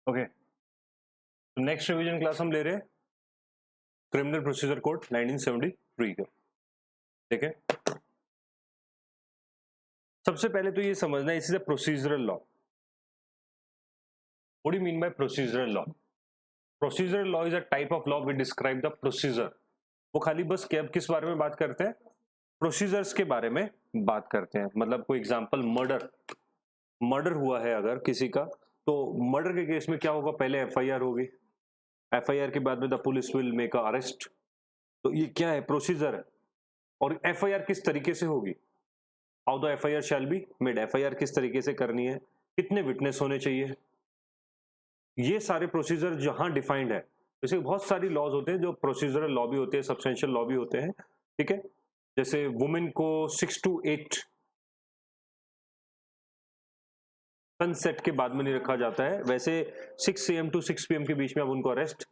Okay, तो next revision class हम ले रहे हैं क्रिमिनल प्रोसीजर कोड 1973 का। ठीक है, सबसे पहले तो ये समझना है, इसी से procedural law. What do you mean by procedural law? Procedural law is a type of law which describe the procedure. वो खाली बस क्या किस बारे में बात करते हैं? प्रोसीजर्स के बारे में बात करते हैं। मतलब कोई एग्जांपल, मर्डर हुआ है अगर किसी का, तो मर्डर के केस में क्या होगा? पहले एफआईआर होगी, एफआईआर के बाद में the police will make a arrest. तो ये क्या है? प्रोसीजर है। और एफआईआर किस तरीके से होगी? How the FIR shell be made. FIR किस तरीके से करनी है, कितने विटनेस होने चाहिए, ये सारे प्रोसीजर जहां डिफाइंड है। जैसे बहुत सारी लॉज होते हैं जो प्रोसीजरल लॉ भी होते हैं, सब्सटेंशियल लॉ भी होते हैं। ठीक है, जैसे वुमेन को 6 to 8 सनसेट के बाद में नहीं रखा जाता है, वैसे 6 AM to 6 PM के बीच में आप उनको अरेस्ट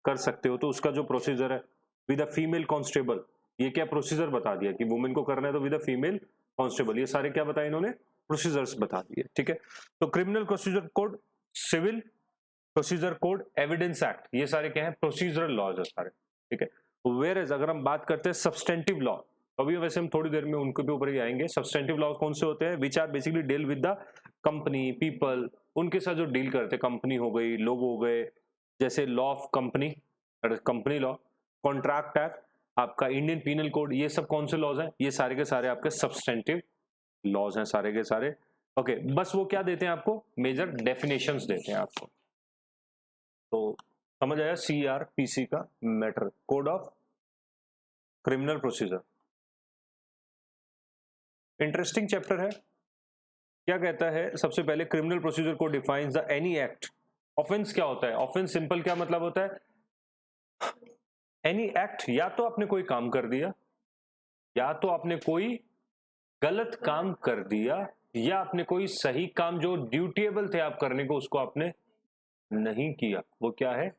कर सकते हो। तो उसका जो प्रोसीजर है विद अ फीमेल कांस्टेबल, ये क्या प्रोसीजर बता दिया कि वुमेन को करना है तो विद अ फीमेल कांस्टेबल। ये सारे क्या बताए इन्होंने? प्रोसीजर्स बता दिए। ठीक है, तो criminal procedure code, civil procedure code, evidence act, ये सारे क्या है? प्रोसीजरल लॉज है सारे। ठीक है, वेयर एज अगर हम बात करते हैं सब्सटेंटिव लॉ, अभी वैसे हम थोड़ी देर में उनके भी ऊपर ही आएंगे। सब्सटेंटिव लॉ कौन से होते हैं? Which are basically deal with the company, people, उनके साथ जो डील करते हैं, कंपनी हो गई, लोग हो गए। जैसे law of company, company law, contract act, आपका इंडियन पीनल कोड, ये सब कौन से लॉज हैं? ये सारे के सारे आपके सब्सटेंटिव लॉज हैं सारे के सारे। ओके, बस वो क्या देते हैं आपको? मेजर डेफिनेशंस देते हैं आपको। तो समझ आया CRPC का matter, code of criminal procedure. Interesting chapter है। क्या कहता है? सबसे पहले क्रिमिनल प्रोसीजर को defines the any act. Offence क्या होता है? ऑफेंस सिंपल क्या मतलब होता है? एनी एक्ट, या तो आपने कोई काम कर दिया, या तो आपने कोई गलत काम कर दिया, या आपने कोई सही काम जो ड्यूटेबल थे आप करने को, उसको आपने नहीं किया, वो क्या है?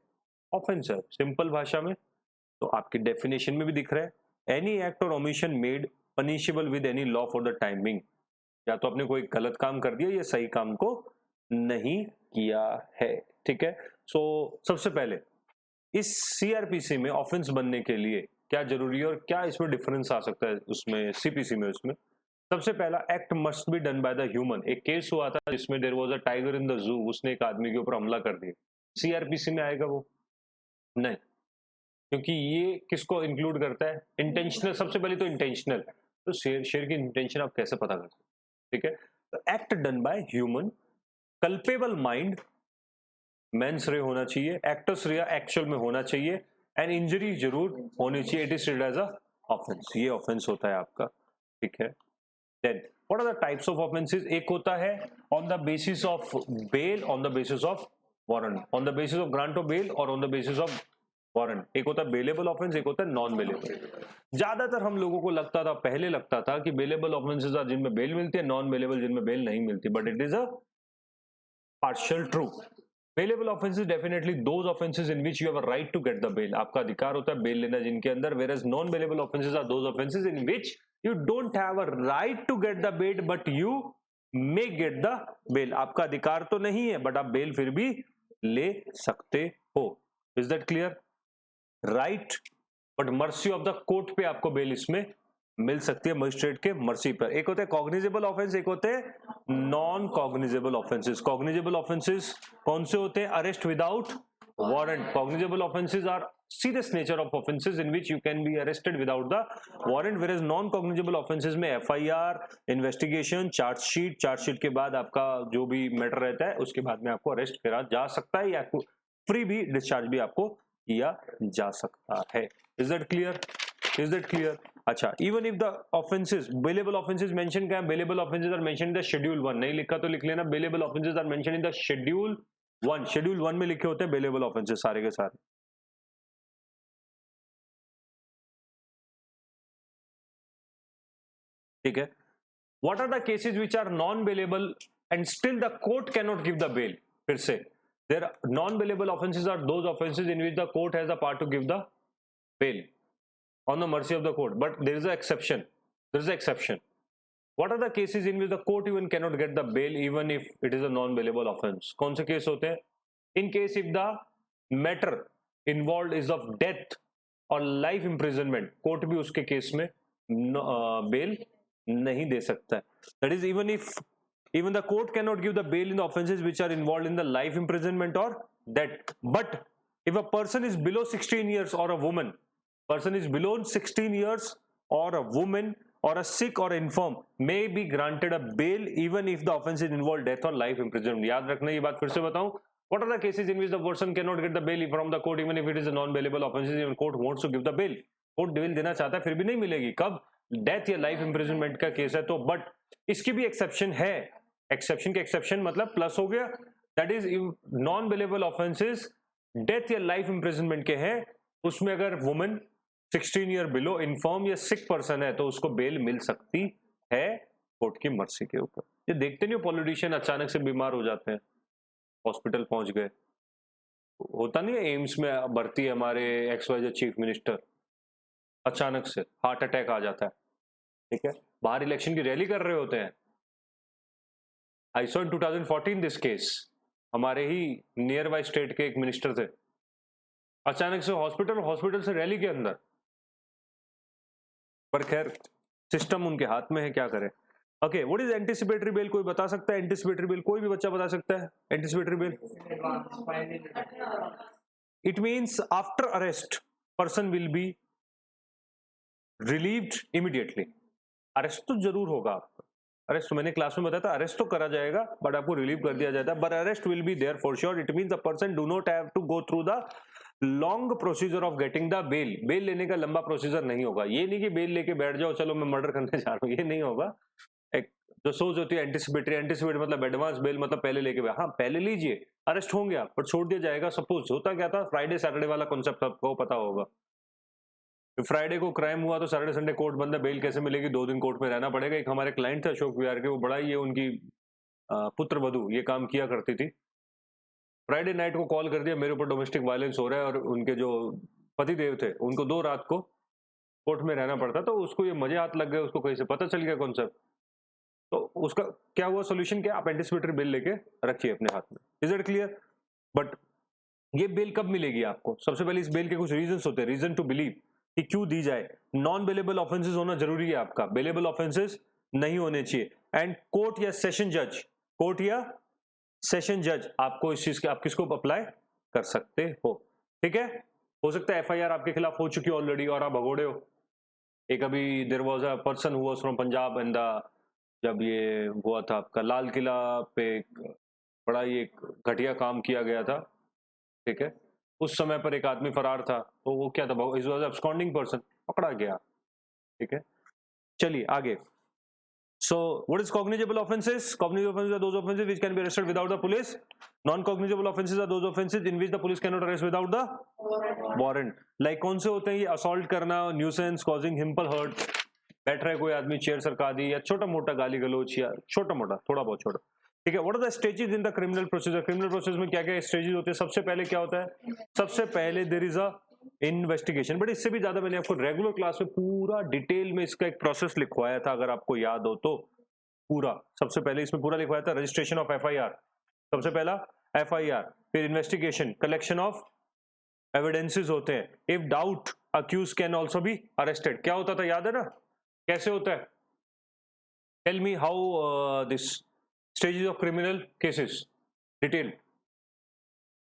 ऑफेंस है सिंपल भाषा में। तो आपकी डेफिनेशन में भी दिख रहा है, एनी एक्ट और omission made punishable with any law for the timing. या तो आपने कोई गलत काम कर दिया या सही काम को नहीं किया है। ठीक है, सो सबसे पहले इस CRPC में ऑफेंस बनने के लिए क्या जरूरी है और क्या इसमें डिफरेंस आ सकता है उसमें CPC में? उसमें सबसे पहला, act must be done by the human. एक केस हुआ था जिसमें there was a tiger in the zoo, उसने एक आदमी के ऊपर हमला कर दिया। CRPC में आएगा वो? नहीं, क्योंकि ये किसको इंक्लूड करता है? इंटेंशनल। सबसे पहले तो इंटेंशनल, तो शेर की इंटेंशन आप कैसे पता करते हैं? ठीक है, तो act done by human, culpable mind, mens rea होना चाहिए, एक्टस रे एक्चुअल में होना चाहिए, एंड इंजरी जरूर होनी चाहिए। It is treated as a offence, ये ऑफेंस होता है आपका। ठीक है, then what are the types of offences? एक होता है on the basis of bail, on the basis of warrant, on the basis of grant of bail और on the basis of warrant. एक होता है बेलेबल ऑफेंस, एक होता है नॉन बेलेबल। ज्यादातर हम लोगों को लगता था, पहले लगता था कि बेलेबल ऑफेंसेस आर जिनमें बेल मिलती है, नॉन बेलेबल जिनमें बेल नहीं मिलती, but it is a partial true. Bailable offences definitely those offences in which you have a right to get the bail, आपका अधिकार होता है बेल लेना जिनके अंदर, where non bailable offences are those offences in which you don't have a right to get the bail but you may get the bail. आपका अधिकार तो नहीं है बट आप बेल फिर भी ले सकते हो। Is that clear? Right, but mercy of the court पे आपको बेल इसमें मिल सकती है, मजिस्ट्रेट के मर्सी पर। एक होते हैं कॉग्निजेबल ऑफेंस, एक होते हैं non cognizable offences. Cognizable offences कौन से होते हैं? Arrest without warrant. Cognizable offences are serious nature of offenses in which you can be arrested without the warrant, whereas non cognizable offenses में FIR, investigation, चार्जशीट के बाद आपका जो भी मैटर रहता है उसके बाद में आपको अरेस्ट करा जा सकता है, या फ्री भी डिस्चार्ज भी आपको किया जा सकता है। Is that clear? Is that clear? अच्छा, even if the offences, bailable offences mention क्या है? Bailable offences are mention in the schedule 1। नहीं लिखा तो लिख लेना, bailable offences are mention in the schedule 1। Schedule 1 में लिखे होते हैं बेलेबल ऑफेंसेस सारे के सारे। ठीक है, what are the cases which are non bailable and still the court can not give the bail? फिर से, there non bailable offences are those offences in which the court has the power to give the bail on the mercy of the court, but there is an exception. There is an exception. What are the cases in which the court even cannot get the bail even if it is a non-bailable offense? कौन से case होते हैं? In case if the matter involve is of death और life imprisonment, court भी उसके case में bell नहीं दे सकता है. That is even the court cannot give the bail in the offenses which are involved in the life imprisonment or death. But if a person is below 16 years or a woman, person is below 16 years or a woman or a sick or infirm may be granted a bail even if the offense is involved death or life imprisonment. याद रखना, ये बात फिर से बताऊं. What are the cases in which the person cannot get the bail from the court even if it is a non-bailable offense? Even court wants to give the bail. Court bail देना चाहता है फिर भी नहीं मिलेगी. कब? Death या life imprisonment का केस है तो. बट इसकी भी एक्सेप्शन है. एक्सेप्शन के एक्सेप्शन मतलब प्लस हो गया. That is non bailable offences death या लाइफ इम्प्रिजनमेंट के हैं, उसमें अगर वुमन 16 ईयर बिलो इन्फॉर्म या सिक पर्सन है तो उसको बेल मिल सकती है कोर्ट की मर्जी के ऊपर. ये देखते नहीं, पॉलिटिशियन अचानक से बीमार हो जाते हैं, हॉस्पिटल पहुंच गए. होता नहीं है एम्स में भर्ती है हमारे XYZ चीफ मिनिस्टर, अचानक से हार्ट अटैक आ जाता है. ठीक है, बाहर इलेक्शन की रैली कर रहे होते हैं. I saw in 2014 this case. हमारे ही नियर बाय स्टेट के एक मिनिस्टर थे, अचानक से हॉस्पिटल से रैली के अंदर. पर खैर सिस्टम उनके हाथ में है, क्या करें. Okay, what is anticipatory bell? कोई बता सकता है एंटिसिपेटरी बेल? कोई भी बच्चा बता सकता है anticipatory bell? It means after arrest person will be relieved immediately. Arrest तो जरूर होगा आपका. अरेस्ट तो मैंने क्लास में बताया था, अरेस्ट तो करा जाएगा बट आपको रिलीव कर दिया जाता है. But arrest will be there for sure. It means the person do not have to go through the long procedure of getting the bail. Bail लेने का लंबा प्रोसीजर नहीं होगा. ये नहीं कि बेल लेके बैठ जाओ चलो मैं मर्डर करने जा रहा हूँ, ये नहीं होगा. एक जो सोच होती है एंटिसिपेटरी मतलब एडवांस बेल, मतलब पहले लेके, हाँ पहले लीजिए, अरेस्ट होंगे आप पर छोड़ दिया जाएगा. सपोज होता क्या था, फ्राइडे सैटरडे वाला कॉन्सेप्ट आपको पता होगा. फ्राइडे को क्राइम हुआ तो सैटरडे संडे कोर्ट बंद है, बेल कैसे मिलेगी? 2 दिन कोर्ट में रहना पड़ेगा. एक हमारे क्लाइंट थे अशोक विहार के, वो बड़ा ही उनकी पुत्र वधू ये काम किया करती थी. फ्राइडे नाइट को कॉल कर दिया मेरे ऊपर डोमेस्टिक वायलेंस हो रहा है, और उनके जो पति देव थे उनको 2 रात को कोर्ट में रहना पड़ता. तो उसको ये मजे हाथ लग गए, उसको कहीं से पता चल गया कॉन्सेप्ट. तो उसका क्या हुआ सोल्यूशन? क्या? आप एंटिसिपेटरी बेल लेके रखिए अपने हाथ में. Is it clear? बट ये बेल कब मिलेगी आपको? सबसे पहले इस बेल के कुछ रीजन होते हैं, रीजन टू बिलीव कि क्यों दी जाए. नॉन बेलेबल ऑफेंसेस होना जरूरी है आपका, बेलेबल ऑफेंसेस नहीं होने चाहिए. एंड कोर्ट या सेशन जज आपको इस चीज के आप किसको अप्लाई कर सकते हो. ठीक है, हो सकता है FIR आपके खिलाफ हो चुकी ऑलरेडी और आप भगोड़े हो. एक अभी there was a person who was from Punjab and जब ये हुआ था आपका लाल किला पे बड़ा ही एक घटिया काम किया गया था. ठीक है, उस समय पर एक आदमी फरार था, तो वो क्या था, इट वाज अब्सकॉन्डिंग पर्सन, पकड़ा गया. ठीक है, चलिए आगे. So what is cognizable offences? Cognizable offences are those offences which can be arrested without the police. Non cognizable offences are those offences in which the police can not arrest without the warrant. Like कौन से होते हैं ये? Assault करना, nuisance, causing हिम्पल hurt, बैठ रहा है कोई आदमी चेयर सरका दी, या छोटा मोटा गाली गलोच, या छोटा मोटा थोड़ा बहुत छोटा. ठीक है, what are the stages in the criminal procedure? Criminal process में क्या क्या स्टेजेस होते हैं? सबसे पहले क्या होता है? सबसे पहले there is a investigation. But इससे भी ज्यादा मैंने आपको रेगुलर क्लास में पूरा डिटेल में इसका एक प्रोसेस लिखवाया था, अगर आपको याद हो तो. पूरा सबसे पहले इसमें पूरा लिखवाया था. रजिस्ट्रेशन ऑफ FIR, सबसे पहला FIR, फिर इन्वेस्टिगेशन, कलेक्शन ऑफ एविडेंसेस होते हैं. If doubt accuse can also be arrested. क्या होता था याद है ना? कैसे होता है? Tell me how this stages of criminal cases detail.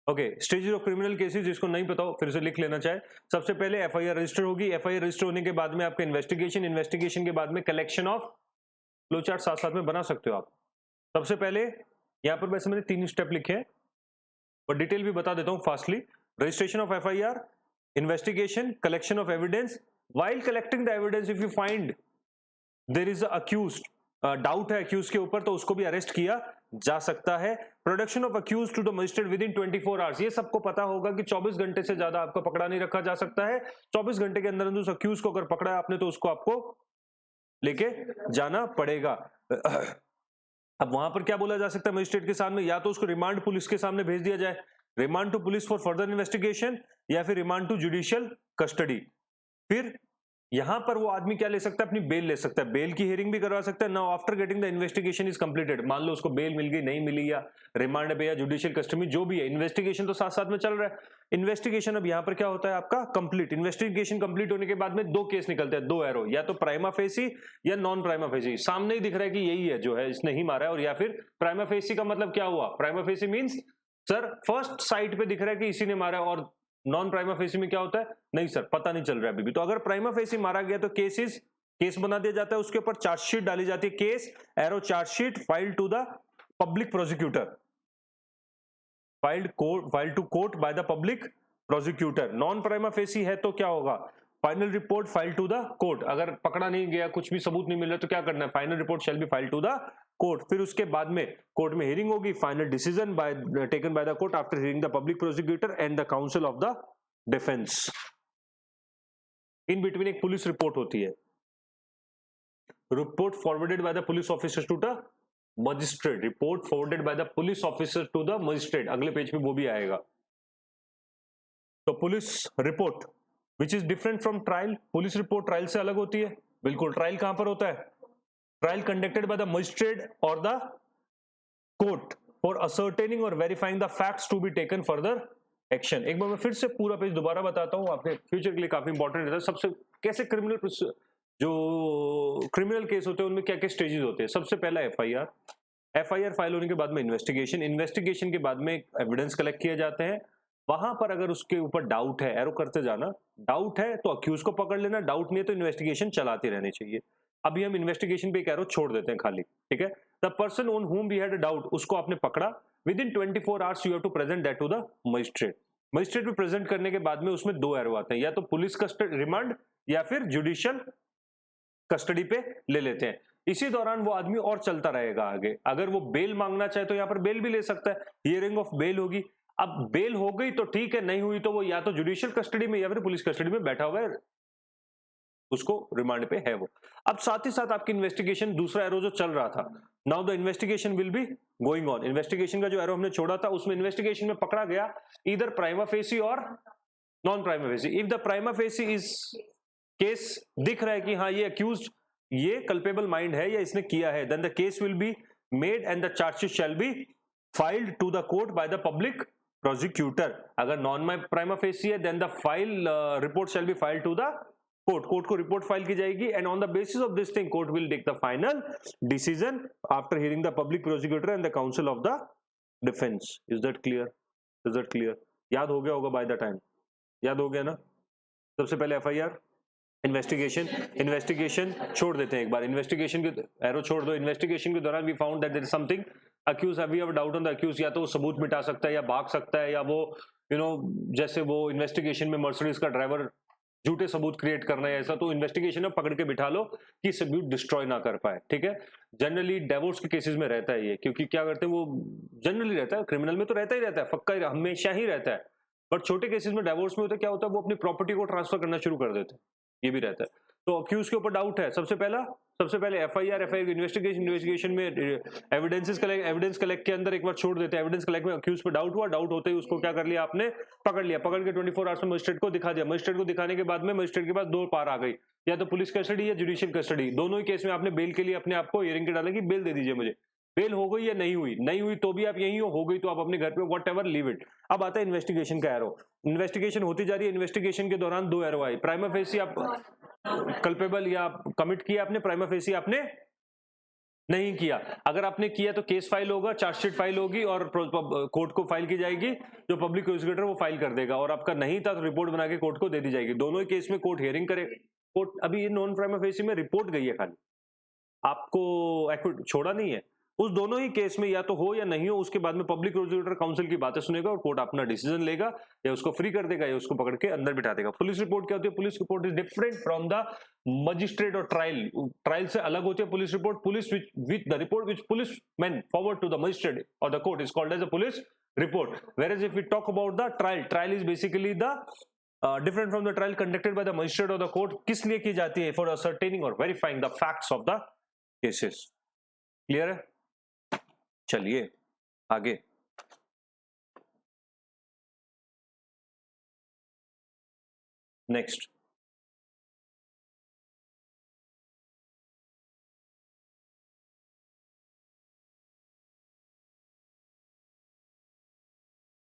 Okay, stages of criminal cases जिसको नहीं पता हो फिर से लिख लेना चाहे. सबसे पहले FIR रजिस्टर होगी. FIR रजिस्टर होने के बाद में आपका इन्वेस्टिगेशन के बाद में कलेक्शन ऑफ. फ्लो चार्ट साथ साथ में बना सकते हो आप. सबसे पहले यहां पर वैसे मैंने 3 स्टेप लिखे हैं और डिटेल भी बता देता हूं fastly. Registration of FIR, investigation, collection of evidence. While collecting the evidence if you find there is accused, doubt है अक्यूज के ऊपर, तो उसको भी अरेस्ट किया जा सकता है. Production of accuse to the magistrate within 24 hours. ये सबको पता होगा कि 24 घंटे से ज्यादा आपका पकड़ा नहीं रखा जा सकता है. 24 घंटे के अंदर उस अक्यूज को अगर पकड़ा है आपने तो उसको आपको लेके जाना पड़ेगा. अब वहां पर क्या बोला जा सकता है मजिस्ट्रेट के सामने? या तो उसको रिमांड पुलिस के सामने भेज दिया जाए, remand to police for further investigation, या फिर रिमांड टू जुडिशियल कस्टडी. फिर यहां पर वो आदमी क्या ले सकता है, अपनी बेल ले सकता है, बेल की हियरिंग भी करवा सकता है। Now after getting the investigation is completed, मान लो उसको बेल मिल गई, नहीं मिली, या रिमांड पे या जुडिशियल कस्टडी, जो भी है, इन्वेस्टिगेशन तो साथ साथ में चल रहा है। इन्वेस्टिगेशन अब यहां पर क्या होता है आपका कंप्लीट। इन्वेस्टिगेशन कंप्लीट होने के बाद में दो केस निकलते हैं, दो एरो, या तो प्राइमा फेसी या नॉन प्राइमा फेसी। सामने ही दिख रहा है कि यही है जो है, इसने ही मारा है, और या फिर प्राइमा फेसी का मतलब क्या हुआ, prima facie means sir first sight पे दिख रहा है कि इसी ने मारा है, और नॉन प्राइमा फेसी में क्या होता है, नहीं सर पता नहीं चल रहा है अभी भी। तो अगर प्राइमा फेसी मारा गया तो केस बना दिया जाता है, उसके ऊपर चार्जशीट डाली जाती है, case arrow chargesheet file to the public prosecutor, file to court by the public prosecutor. Non prima facie है तो क्या होगा, final report file to the court. अगर पकड़ा नहीं गया, कुछ भी सबूत नहीं मिल रहा तो क्या करना है, final report shall be file to the court. फिर उसके बाद में कोर्ट में हियरिंग होगी, final decision taken by the court after hearing the public prosecutor and the council of the defence. In between एक पुलिस रिपोर्ट होती है, report forwarded by the police officer to the magistrate, report forwarded by the police officer to the magistrate, अगले page पे वो भी आएगा। तो police report which is different from trial, police report trial से अलग होती है बिल्कुल। ट्रायल कहां पर होता है, trial conducted by the magistrate और द कोर्ट फॉर असर्टेनिंग और verifying the facts to be taken further action. एक बार मैं फिर से पूरा पेज दोबारा बताता हूं, आपके फ्यूचर के लिए काफी इंपॉर्टेंट रहता है। सबसे कैसे क्रिमिनल केस होते हैं उनमें क्या क्या स्टेजेस होते हैं। सबसे पहला एफआईआर फाइल होने के बाद में इन्वेस्टिगेशन के बाद में एविडेंस कलेक्ट किए जाते हैं। वहां पर अगर उसके ऊपर डाउट है, एरो करते जाना, डाउट है तो अक्यूज को पकड़ लेना, डाउट नहीं है तो इन्वेस्टिगेशन चलाती रहनी चाहिए। अभी हम इन्वेस्टिगेशन पे एक एरो छोड़ देते हैं खाली, ठीक है। The person on whom we had a doubt, उसको आपने पकड़ा, within 24 hours you have to present that to the magistrate. Magistrate में प्रेजेंट करने के बाद में उसमें दो एरो आते हैं, या तो पुलिस कस्टडी रिमांड या फिर जुडिशियल कस्टडी पे ले लेते हैं। इसी दौरान वो आदमी और चलता रहेगा आगे। अगर वो बेल मांगना चाहे तो यहाँ पर बेल भी ले सकता है, हियरिंग ऑफ बेल होगी। अब बेल हो गई तो ठीक है, नहीं हुई तो वो या तो जुडिशियल कस्टडी में या फिर पुलिस कस्टडी में बैठा हुआ है, उसको रिमांड पे है वो। अब साथ ही साथ आपकी इन्वेस्टिगेशन, दूसरा एरो जो चल रहा था, now the investigation will be going on. Investigation का जो एरो हमने छोड़ा था उसमें इन्वेस्टिगेशन में पकड़ा गया इधर प्राइमा फेसी और non prima facie. If the prima facie is case दिख रहा है कि हाँ ये अक्यूज्ड, ये कल्पेबल माइंड है या इसने किया है, then the case will be made and the chargesheet shall be filed to the court by the public prosecutor. अगर नॉन प्राइमा फेसी है then the file report shall be filed to the court को report file की जाएगी, and on the basis of this thing court will take the final decision after hearing the public prosecutor and the council of the defence. Is that clear? याद हो गया होगा by the time, याद हो गया ना। सबसे पहले एफआईआर, इन्वेस्टिगेशन छोड़ देते हैं एक बार, इन्वेस्टिगेशन के एरो छोड़ दो। इन्वेस्टिगेशन के दौरान we found that there is something accuse, have we have doubt on the accuse, या तो वो सबूत मिटा सकता है या भाग सकता है, या वो जैसे वो इन्वेस्टिगेशन में मर्सिडीज का ड्राइवर झूठे सबूत क्रिएट करना है ऐसा, तो इन्वेस्टिगेशन में पकड़ के बिठा लो कि सबूत डिस्ट्रॉय ना कर पाए, ठीक है। जनरली डिवोर्स के केसेस में रहता है ये, क्योंकि क्या करते हैं वो, जनरली रहता है, क्रिमिनल में तो रहता ही रहता है, पक्का हमेशा ही रहता है, बट छोटे केसेस में डिवोर्स में होता है, क्या होता है वो अपनी प्रॉपर्टी को ट्रांसफर करना शुरू कर देते हैं, ये भी रहता है। तो अक्यूज के ऊपर डाउट है, सबसे पहले एफआईआर इन्वेस्टिगेशन में एविडेंस कलेक्ट के अंदर एक बार छोड़ देते हैं। एविडेंस कलेक्ट में अक्यूज पे डाउट हुआ, डाउट होते ही उसको क्या कर लिया आपने, पकड़ के 24 आवर्स में मजिस्ट्रेट को दिखा दिया। मजिस्ट्रेट को दिखाने के बाद में मजिस्ट्रेट के पास दो पार आ गई, या तो पुलिस कस्टडी या जुडिशियल कस्टडी। दोनों ही केस में आपने बेल के लिए अपने आप को हियरिंग के डाला कि बेल दे दीजिए मुझे। बेल हो गई या नहीं हुई तो भी आप यहीं हो गई तो आप अपने घर पे वट एवर लीव इट। अब आता है इन्वेस्टिगेशन का एरो, इन्वेस्टिगेशन होती जा रही है। इन्वेस्टिगेशन के दौरान दो एरो आए, प्राइमा फेसी आप कल्पेबल या कमिट किया आपने, प्राइमा फेसी आपने नहीं किया। अगर आपने किया तो केस फाइल होगा, चार्जशीट फाइल होगी और कोर्ट को फाइल की जाएगी, जो पब्लिक प्रोसिक्यूटर वो फाइल कर देगा, और आपका नहीं था तो रिपोर्ट बना के कोर्ट को दे दी जाएगी। दोनों ही केस में कोर्ट हियरिंग करे। कोर्ट अभी ये नॉन प्राइमा फेसी में रिपोर्ट गई है खाली, आपको छोड़ा नहीं है। उस दोनों ही केस में या तो हो या नहीं हो, उसके बाद में पब्लिक प्रोसिक्यूटर काउंसिल की बातें सुनेगा और कोर्ट अपना डिसीजन लेगा, या उसको फ्री कर देगा या उसको पकड़ के अंदर बिठा देगा। पुलिस रिपोर्ट क्या होती है? Police report is different from the magistrate और ट्रायल से अलग होती है police report. Police which the report which police man forward to the magistrate और the court is called as a police report. Whereas if we talk about the trial is basically the different from the trial conducted by the magistrate or the court। किस लिए की जाती है? For ascertaining or verifying the facts of the cases। Clear है? चलिए आगे। Next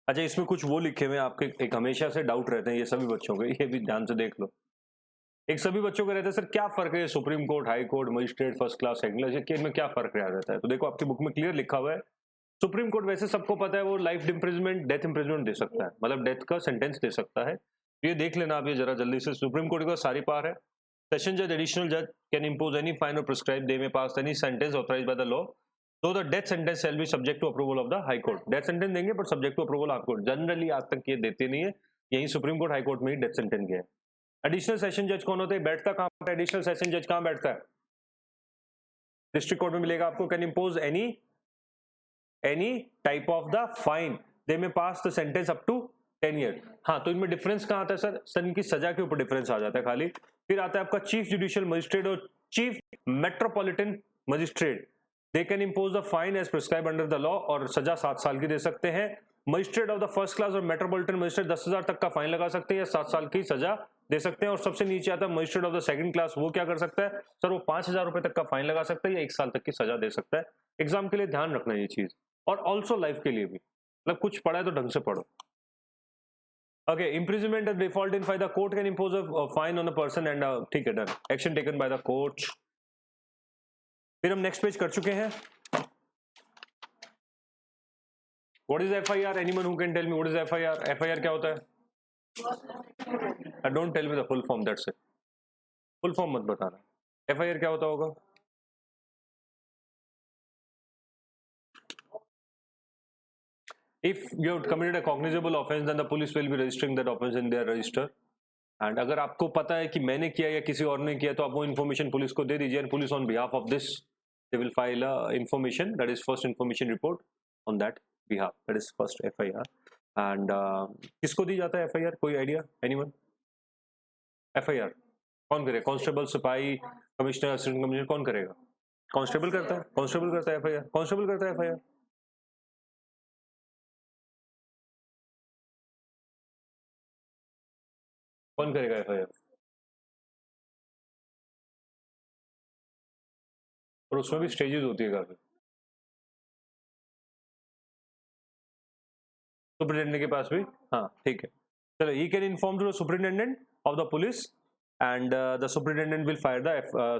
अच्छा, इसमें कुछ वो लिखे हुए हैं आपके, एक हमेशा से डाउट रहते हैं ये सभी बच्चों के, ये भी ध्यान से देख लो। एक सभी बच्चों को रहता है सर क्या फर्क है supreme court, high court, magistrate, first class, second class, के इनमें क्या फर्क रह जाता है? तो देखो आपकी बुक में क्लियर लिखा हुआ है, सुप्रीम कोर्ट वैसे सबको पता है वो लाइफ इम्प्रिजमेंट, डेथ इम्प्रिजमेंट दे सकता है, मतलब डेथ का सेंटेंस दे सकता है। ये देख लेना आप ये जरा जल्दी से, सुप्रीम कोर्ट के पास सारी पावर है। सेशन जज, एडिशनल जज कैन इम्पोज एनी फाइन और prescribe they may pass any sentence authorised by the law, तो the death sentence shall be subject to approval of the high court. Death sentence देंगे but subject to approval high court. Generally आज तक ये देते नहीं है, यही supreme court, high court में ही डेथ सेंटेंस गया है। एडिशनल सेशन जज कौन होता है, बैठता कहां पर? एडिशनल सेशन जज कहां बैठता है? डिस्ट्रिक्ट कोर्ट में मिलेगा आपको। Can impose any type of the fine, they may pass the sentence up to 10 year. हाँ, तो इनमें डिफरेंस कहां आता है सर? सर इनकी सजा के ऊपर डिफरेंस आ जाता है खाली। फिर आता है आपका चीफ जुडिशियल मजिस्ट्रेट और chief metropolitan magistrate, they can impose the fine as prescribe under the law, और सजा 7 साल की दे सकते हैं। Magistrate of the first class और मेट्रोपॉलिटन मजिस्ट्रेट 10,000 तक का फाइन लगा सकते हैं या 7 साल की सजा दे सकते हैं। और सबसे नीचे आता है magistrate of the second class, वो क्या कर सकता है सर? वो 5,000 रुपए तक का फाइन लगा सकता है या 1 साल तक की सजा दे सकता है। एग्जाम के लिए ध्यान रखना ये चीज, और ऑल्सो लाइफ के लिए भी, मतलब कुछ पढ़ा है तो ढंग से पढ़ो। Okay, imprisonment and default in fine, the court can impose a fine on a person and ठीक है, done, action taken by the court। फिर हम नेक्स्ट पेज कर चुके हैं। What is FIR? Anyone who can tell me what is FIR? FIR क्या होता है? Don't tell me the full form, that's it. Full form मत बताना। FIR क्या होता होगा? If you have committed a cognizable offense, then the police will be registering that offense in their register. And अगर आपको पता है कि मैंने किया या किसी और ने किया, तो आप वो इन्फॉर्मेशन पुलिस को दे दीजिए, and police on behalf of this they will file a information, that is first information report on that behalf, that is first FIR। and किसको दी जाता है FIR? कोई आइडिया? एनीवन? FIR कौन करेगा? कांस्टेबल, सिपाही, commissioner, assistant commissioner, कौन करेगा? Constable करता है, कांस्टेबल करता है FIR, कांस्टेबल करता है FIR। कौन करेगा FIR? और उसमें भी स्टेजेस होती है काफी। सुपरिटेंडेंट के पास भी, हाँ ठीक है, चलो। He can inform to the superintendent of the police and the superintendent will fire the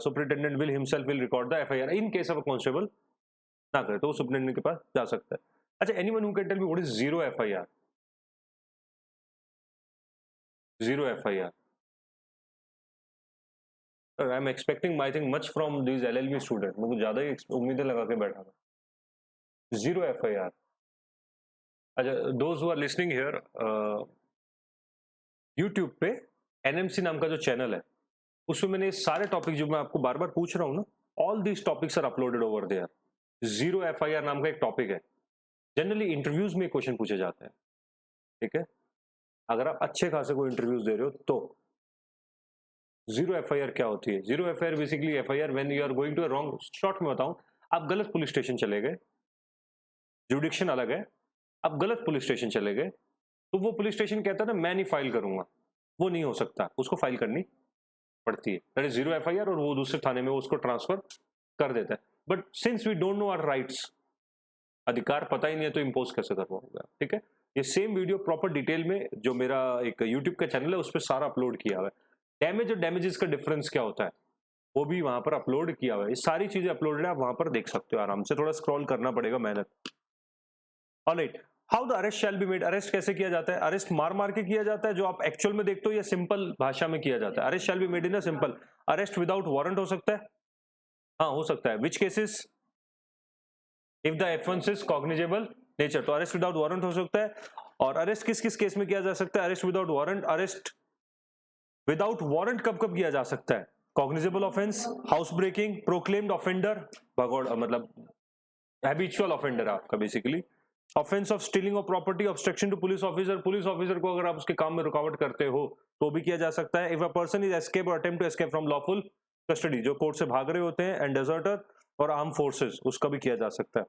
superintendent will himself will record the FIR in case of a constable ना करे तो वो superintendent के पास जा सकता है। अच्छा, anyone who can tell me what is zero FIR? Zero FIR, I am expecting I think much from these LLB students, मैं कुछ ज्यादा ही उम्मीदें लगा के बैठा था। Zero FIR। अच्छा, those who are listening here, YouTube पे NMC नाम का जो चैनल है, उसमें मैंने सारे टॉपिक जो मैं आपको बार बार पूछ रहा हूँ ना, all these topics are uploaded over there. Zero FIR नाम का एक टॉपिक है, जनरली इंटरव्यूज में क्वेश्चन पूछे जाते हैं, ठीक है? अगर आप अच्छे खासे कोई इंटरव्यूज दे रहे हो तो जीरो FIR क्या होती है? Zero FIR basically FIR when you are going to a wrong, short में बताऊं, आप गलत पुलिस स्टेशन चले गए, जुडिक्शन अलग है, आप गलत पुलिस स्टेशन चले गए, तो वो पुलिस स्टेशन कहता है ना मैं नहीं फाइल करूंगा, वो नहीं हो सकता, उसको फाइल करनी पड़ती है, दैट इज जीरो FIR, और वो दूसरे थाने में उसको ट्रांसफर कर देता है। But since we don't know our rights, अधिकार पता ही नहीं है, तो इम्पोज कैसे कर पाऊंगा? ठीक है, ये सेम वीडियो प्रॉपर डिटेल में जो मेरा एक यूट्यूब का चैनल है उस पर सारा अपलोड किया हुआ है। डैमेज और डैमेजेस का डिफरेंस क्या होता है वो भी वहां पर अपलोड किया हुआ है, ये सारी चीजें अपलोडेड है, आप वहां पर देख सकते हो आराम से, थोड़ा स्क्रॉल करना पड़ेगा, मेहनत। Alright, how the arrest shall be made? Arrest कैसे किया जाता है? अरेस्ट मार मार के किया जाता है जो आप एक्चुअल में देखते हो, या सिंपल भाषा में किया जाता है? Arrest shall be made in a simple, arrest without warrant हो सकता है, हाँ हो सकता है। Which cases? If the offence is cognizable nature, तो अरेस्ट विदाउट वारंट हो सकता है। और अरेस्ट किस किस केस में किया जा सकता है? Arrest without warrant, arrest without warrant कब कब किया जा सकता है? Cognizable offence, house breaking, proclaimed offender, भगोड़ मतलब हैबिचुअल ऑफेंडर आपका basically, offence of stealing of property, obstruction to police officer, police officer को अगर आप उसके काम में रुकावट करते हो तो भी किया जा सकता है। If a person is escape और attempt to escape from lawful custody, जो कोर्ट से भाग रहे होते हैं, एंड डेजर्टर और आर्म फोर्सेस, उसका भी किया जा सकता है।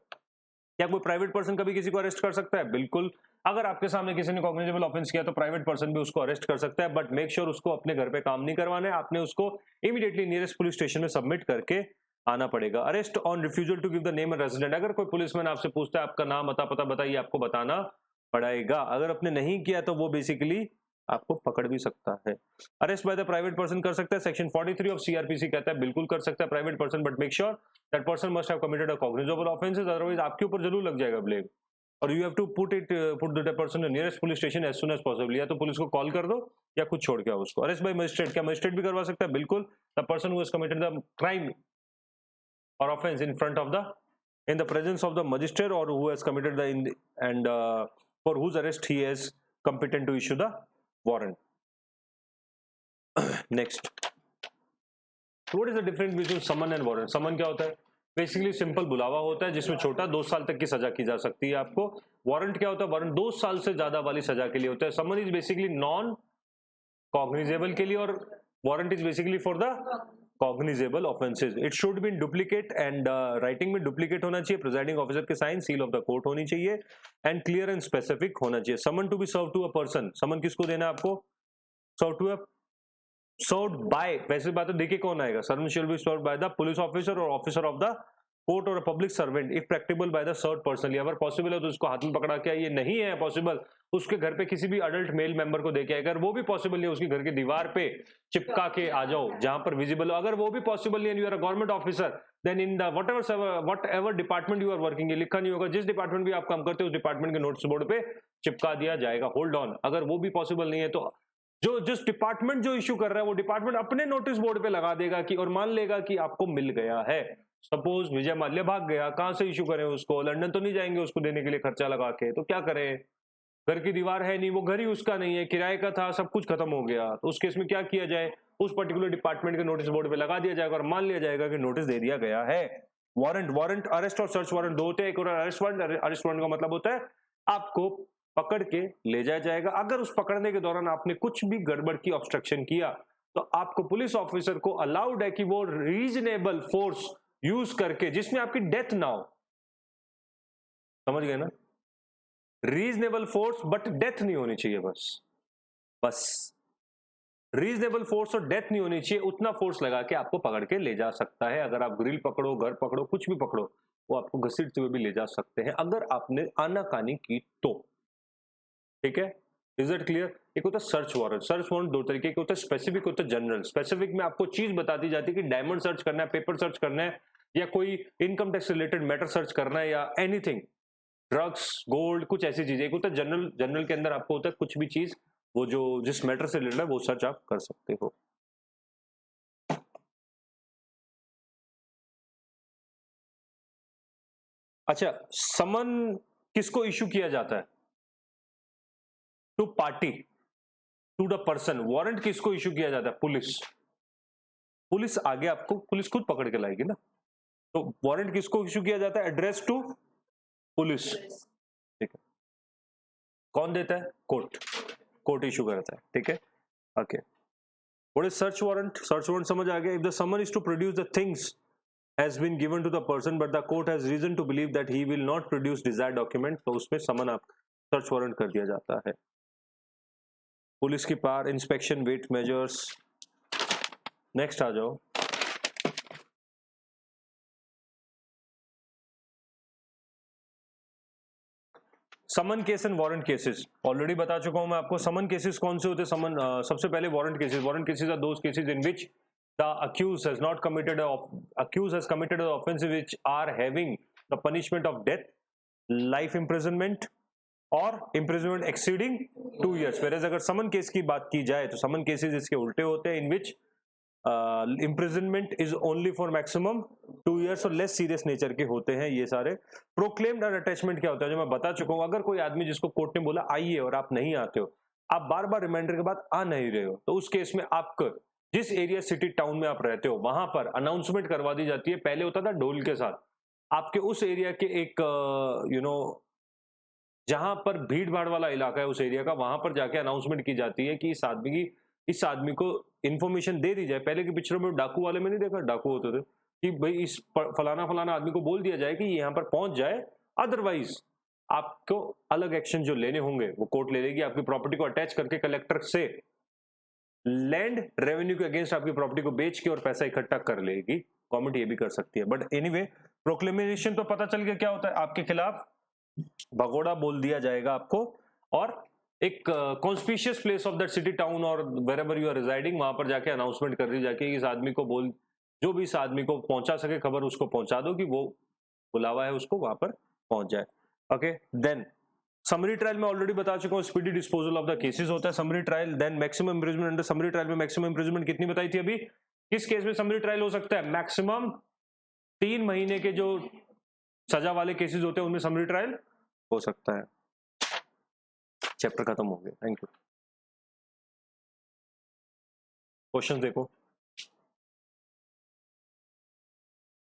क्या कोई प्राइवेट पर्सन कभी किसी को अरेस्ट कर सकता है? बिल्कुल, अगर आपके सामने किसी ने कॉग्निजेबल ऑफेंस किया तो प्राइवेट पर्सन भी उसको अरेस्ट कर सकता है, बट मेक श्योर उसको अपने घर पे काम नहीं करवाना है, आपने उसको इमीडिएटली नियरेस्ट पुलिस स्टेशन में सबमिट करके आना पड़ेगा। Arrest on refusal to give the name and resident, अगर कोई पुलिसमैन आपसे पूछता है आपका नाम, अता पता बताइए, आपको बताना पड़ेगा। अगर आपने नहीं किया तो वो बेसिकली आपको पकड़ भी सकता है। Arrest by the private person कर सकता है, सेक्शन 43 ऑफ सीआरपीसी कहता है बिल्कुल कर सकता है private person, but make sure that person must have committed a cognizable offences, otherwise आपके ऊपर जरूर लग जाएगा ब्लेम। और you have to put the person in nearest police station as soon as possible, या तो पुलिस को कॉल कर दो या खुद छोड़ के आओ उसको। अरेस्ट बाय मजिस्ट्रेट, क्या मजिस्ट्रेट भी करवा सकता है? बिल्कुल। The person who has committed the crime और offence in front of the in the presence of the magistrate or who has committed the and for whose arrest he is competent to issue the warrant. Next, what is the difference between summon and warrant? Summon क्या होता है? Basically simple बुलावा होता है जिसमें छोटा 2 साल तक की सजा की जा सकती है आपको। वारंट क्या होता है? वारंट 2 साल से ज्यादा वाली सजा के लिए होता है। Summon is basically non cognizable के लिए और warrant is basically for the cognizable offences. It should be in duplicate and writing में डुप्लीकेट होना चाहिए, प्रिजाइडिंग ऑफिसर के sign, seal of the court होनी चाहिए एंड क्लियर एंड स्पेसिफिक होना चाहिए। Summon to be serve to a person, summon किसको देना है आपको? Serve to a served by, वैसे बात है देखिए कौन आएगा, servant shall be served bye the police officer और ऑफिसर ऑफ द कोर्ट और public servant if practical by the served person. अगर पॉसिबल है तो उसको हाथ में पकड़ा के, ये नहीं है पॉसिबल उसके घर पे किसी भी अडल्ट मेल मेंबर को देके, अगर वो भी पॉसिबल नहीं है उसके घर के दीवार पे चिपका के आ जाओ जहां पर विजिबल हो। अगर वो भी पॉसिबल नहीं है, you are a government officer, then in the whatever department you are working, ये लिखा नहीं होगा, जिस डिपार्टमेंट भी आप काम करते हो उस डिपार्टमेंट के नोटिस बोर्ड पे चिपका दिया जाएगा। होल्ड ऑन, अगर वो भी पॉसिबल नहीं है तो जो जिस डिपार्टमेंट जो इश्यू कर रहा है वो डिपार्टमेंट अपने नोटिस बोर्ड पे लगा देगा कि, और मान लेगा कि आपको मिल गया है। सपोज विजय माल्या भाग गया, कहां से इश्यू करें उसको? लंदन तो नहीं जाएंगे उसको देने के लिए खर्चा लगा के, तो क्या करें? घर की दीवार है नहीं, वो घर ही उसका नहीं है, किराए का था, सब कुछ खत्म हो गया, तो उस केस में क्या किया जाए? उस पर्टिकुलर डिपार्टमेंट के नोटिस बोर्ड पे लगा दिया जाएगा और मान लिया जाएगा कि नोटिस दे दिया गया है। वारंट, वारंट अरेस्ट और सर्च वारंट दो होते हैं। एक और अरेस्ट वारंट, अरेस्ट वारंट का मतलब होता है आपको पकड़ के ले जाया जाएगा। अगर उस पकड़ने के दौरान आपने कुछ भी गड़बड़ की, ऑब्स्ट्रक्शन किया, तो आपको पुलिस ऑफिसर को अलाउड है कि वो रीजनेबल फोर्स यूज करके, जिसमें आपकी डेथ ना हो, समझ गए ना? रीजनेबल फोर्स बट डेथ नहीं होनी चाहिए, बस रीजनेबल फोर्स और डेथ नहीं होनी चाहिए, उतना फोर्स लगा के आपको पकड़ के ले जा सकता है। अगर आप ग्रिल पकड़ो, घर पकड़ो, कुछ भी पकड़ो, वो आपको घसीटते हुए भी ले जा सकते हैं अगर आपने आनाकानी की तो। ठीक है, इज दैट क्लियर? एक होता है सर्च वारंट। सर्च वारंट दो तरीके के होता है, स्पेसिफिक होता है जनरल। स्पेसिफिक में आपको चीज बता दी जाती है कि डायमंड सर्च करना है, पेपर सर्च करना है, या कोई income tax related matter search करना है, या एनीथिंग, ड्रग्स, गोल्ड, कुछ ऐसी चीजें। एक होता है जनरल। जनरल के अंदर आपको होता है कुछ भी चीज, वो जो जिस मैटर से रिलेटेड है वो सर्च आप कर सकते हो। अच्छा, समन किसको इशू किया जाता है? To party, to the person. Warrant किसको इशू किया जाता है? पुलिस। पुलिस आगे आपको, पुलिस खुद पकड़ के लाएगी ना, तो वारंट किसको इशू किया जाता है? Address to police. ठीक है, कौन देता है? कोर्ट। कोर्ट इशू करता है। ठीक है, okay. What is search warrant? Search warrant समझ आ गया। If the summon is to produce the things has been given to the person but the court has reason to believe that he will not produce desired document, तो उसमें समन आप search warrant कर दिया जाता है। पुलिस की power, inspection, weight measures. Next आ जाओ। Summon case and warrant cases already बता चुका हूं मैं आपको। समन केसेस कौन से होते हैं? समन सबसे पहले warrant cases. Warrant cases are those cases in which the accused has not committed accused has committed an offense which are having the punishment of death, life imprisonment और imprisonment exceeding 2 years। whereas अगर समन case की बात की जाए तो समन cases इसके उल्टे होते हैं, in which imprisonment is only for maximum 2 years और लेस सीरियस नेचर के होते हैं ये सारे। प्रोक्लेम्ड अटैचमेंट क्या होता है, जो मैं बता चुका हूं। अगर कोई आदमी जिसको कोर्ट ने बोला आइए और आप नहीं आते हो, आप बार बार रिमाइंडर के बाद आ नहीं रहे हो, तो उस केस में आपको जिस एरिया, सिटी, टाउन में आप रहते हो वहां पर अनाउंसमेंट करवा दी जाती है। पहले होता था ढोल के साथ, आपके उस एरिया के एक जहां पर भीड़ भाड़ वाला इलाका है उस एरिया का, वहां पर जाके अनाउंसमेंट की जाती है कि इस आदमी को इन्फॉर्मेशन दे दी जाए। पहले के पिक्चरों में डाकू वाले में नहीं देखा, डाकू होते थे कि भाई इस फलाना फलाना आदमी को बोल दिया जाए कि यहाँ पर पहुंच जाए, अदरवाइज आपको अलग एक्शन जो लेने होंगे वो कोर्ट ले लेगी। आपकी प्रॉपर्टी को अटैच करके कलेक्टर से लैंड रेवेन्यू के अगेंस्ट आपकी प्रॉपर्टी को बेच के और पैसा इकट्ठा कर लेगी। गवर्नमेंट ये भी कर सकती है। बट एनीवे, प्रोक्लेमेशन तो पता चल गया क्या होता है, आपके खिलाफ भगोड़ा बोल दिया जाएगा आपको और एक conspicuous place of that city town और वेरेवर यू आर रिजाइडिंग, वहां पर जाके अनाउंसमेंट कर दी जाके इस आदमी को बोल, जो भी इस आदमी को पहुंचा सके खबर उसको पहुंचा दो कि वो बुलावा है उसको वहां पर पहुंच जाए। ओके, देन समरी ट्रायल में ऑलरेडी बता चुका हूं, speedy disposal of the cases होता है summary trial. Then maximum imprisonment, under summary trial में मैक्सिमम इम्प्रिजमेंट कितनी बताई थी अभी, किस केस में समरी ट्रायल हो सकता है, मैक्सिमम 3 महीने के जो सजा वाले केसेस होते हैं उनमें समरी ट्रायल हो सकता है। चैप्टर खत्म हो गया, थैंक यू। क्वेश्चन देखो।